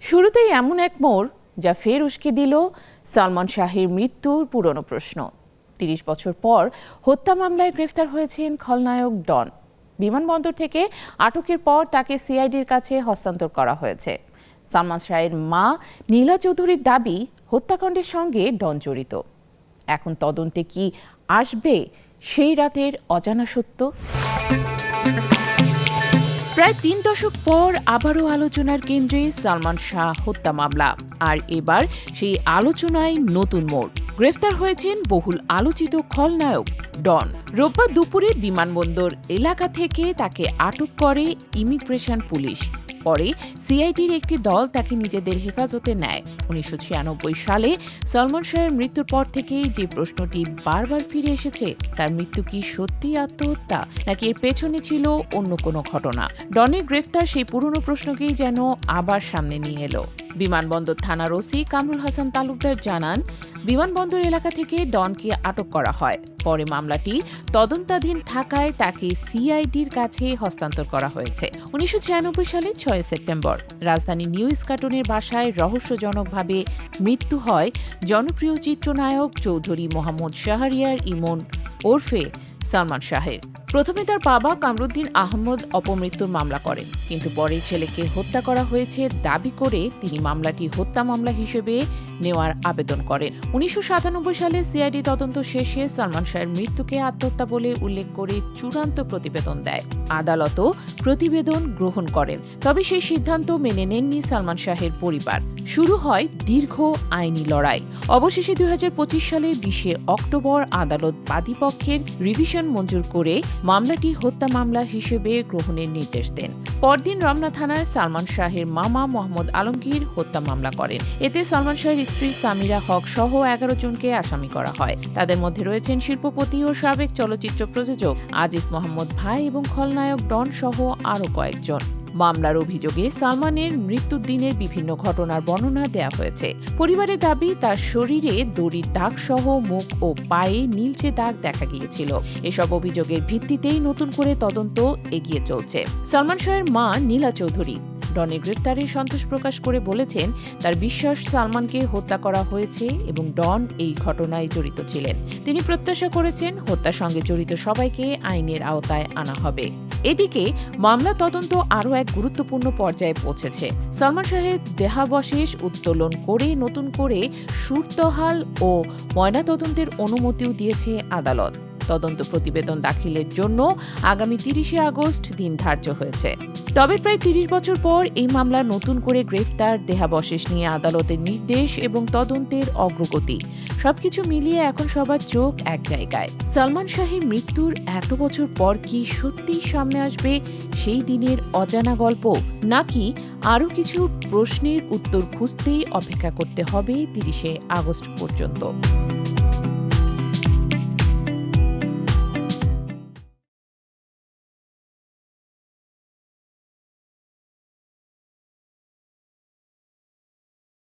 শুরুতেই এমন এক মোড় যা ফের উস্কে দিল সালমান শাহের মৃত্যুর পুরনো প্রশ্ন। ৩০ বছর পর হত্যা মামলায় গ্রেফতার হয়েছেন খলনায়ক ডন। বিমানবন্দর থেকে আটকের পর তাকে সিআইডির কাছে হস্তান্তর করা হয়েছে। সালমান শাহের মা নীলা চৌধুরীর দাবি, হত্যাকাণ্ডের সঙ্গে ডন জড়িত। এখন তদন্তে কি আসবে সেই রাতের অজানা সত্য? প্রায় ৩ দশক পর আবারও আলোচনার কেন্দ্রে সালমান শাহ হত্যা মামলা, আর এবার সেই আলোচনায় নতুন মোড়। গ্রেফতার হয়েছেন বহুল আলোচিত খলনায়ক ডন। রোববার দুপুরে বিমানবন্দর এলাকা থেকে তাকে আটক করে ইমিগ্রেশন পুলিশ। পরে সিআইডির একটি দল তাকে নিজেদের হেফাজতে নেয়। ১৯৯৬ সালে সালমান শাহের মৃত্যুর পর থেকেই যে প্রশ্নটি বারবার ফিরে এসেছে, তার মৃত্যু কি সত্যি আত্মহত্যা, নাকি এর পেছনে ছিল অন্য কোনো ঘটনা? ডনের গ্রেফতার সেই পুরনো প্রশ্নকেই যেন আবার সামনে নিয়ে এলো। বিমানবন্দর থানার ওসি কামরুল হাসান তালুকদার জানান, বিমানবন্দর এলাকা থেকে ডনকে আটক করা হয়। পরে মামলাটি তদন্তাধীন থাকায় তাকে সিআইডির কাছে হস্তান্তর করা হয়েছে। ১৯৯৬ সালে ৬ সেপ্টেম্বর রাজধানী নিউ ইস্কাটনের বাসায় রহস্যজনকভাবে মৃত্যু হয় জনপ্রিয় চিত্রনায়ক চৌধুরী মোহাম্মদ শাহরিয়ার ইমন ওরফে সালমান শাহের। প্রথমে তার বাবা কামরুদ্দিন আহমদ অপমৃত্যুর মামলা করেন, কিন্তু পরে ছেলেকে হত্যা করা হয়েছে দাবি করে তিনি মামলাটি হত্যা মামলা হিসেবে নেওয়ার আবেদন করেন। ১৯৯৭ সালে সিআইডি তদন্ত শেষে সালমান শাহের মৃত্যুকে আত্মহত্যা বলে উল্লেখ করে চূড়ান্ত প্রতিবেদন দেয়। আদালতও প্রতিবেদন গ্রহণ করেন, তবে সেই সিদ্ধান্ত মেনে নেননি সালমান শাহের পরিবার। শুরু হয় দীর্ঘ আইনি লড়াই। অবশেষে ২০২৫ সালের ২০ অক্টোবর আদালত বাদীপক্ষের রিভিশন মঞ্জুর করে মামলাটি হত্যা মামলা হিসেবে গ্রহণের নির্দেশ দেন। পরদিন রমনা থানার সালমান শাহের মামা মোহাম্মদ আলমগীর হত্যা মামলা করেন। এতে সালমান শাহের স্ত্রী সামিরা হক সহ ১১ জনকে আসামি করা হয়। তাদের মধ্যে রয়েছেন শিল্পপতি ও সাবেক চলচ্চিত্র প্রযোজক আজিজ মোহাম্মদ ভাই এবং খলনায়ক ডন সহ আরও কয়েকজন। মামলার অভিযোগে সালমানের মৃত্যুর দিনের বিভিন্ন ঘটনার বর্ণনা দেয়া হয়েছে। পরিবারের দাবি, তার শরীরে দড়ির দাগ সহ মুখ ও পায়ে নীলচে দাগ দেখা গিয়েছিল। এসব অভিযোগের ভিত্তিতেই নতুন করে তদন্ত এগিয়ে চলছে। সালমান শাহের মা নীলা চৌধুরী ডনের গ্রেফতারে সন্তোষ প্রকাশ করে বলেছেন, তার বিশ্বাস সালমানকে হত্যা করা হয়েছে এবং ডন এই ঘটনায় জড়িত ছিলেন। তিনি প্রত্যাশা করেছেন হত্যার সঙ্গে জড়িত সবাইকে আইনের আওতায় আনা হবে। এদিকে মামলা তদন্ত আরও এক গুরুত্বপূর্ণ পর্যায়ে পৌঁছেছে। সালমান শাহের দেহাবশেষ উত্তোলন করে নতুন করে সুরতহাল ও ময়নাতদন্তের অনুমতিও দিয়েছে আদালত। তদন্ত প্রতিবেদন দাখিলের জন্য আগামী ৩০ আগস্ট দিন ধার্য হয়েছে। তবে প্রায় ৩০ বছর পর এই মামলা নতুন করে গ্রেফতার, দেহাবশেষ নিয়ে আদালতের নির্দেশ এবং তদন্তের অগ্রগতি সবকিছু মিলিয়ে এখন সবার চোখ এক জায়গায়। সালমান শাহের মৃত্যুর এত বছর পর কি সত্যিই সামনে আসবে সেই দিনের অজানা গল্প, নাকি আরও কিছু প্রশ্নের উত্তর খুঁজতেই অপেক্ষা করতে হবে ৩০ আগস্ট পর্যন্ত?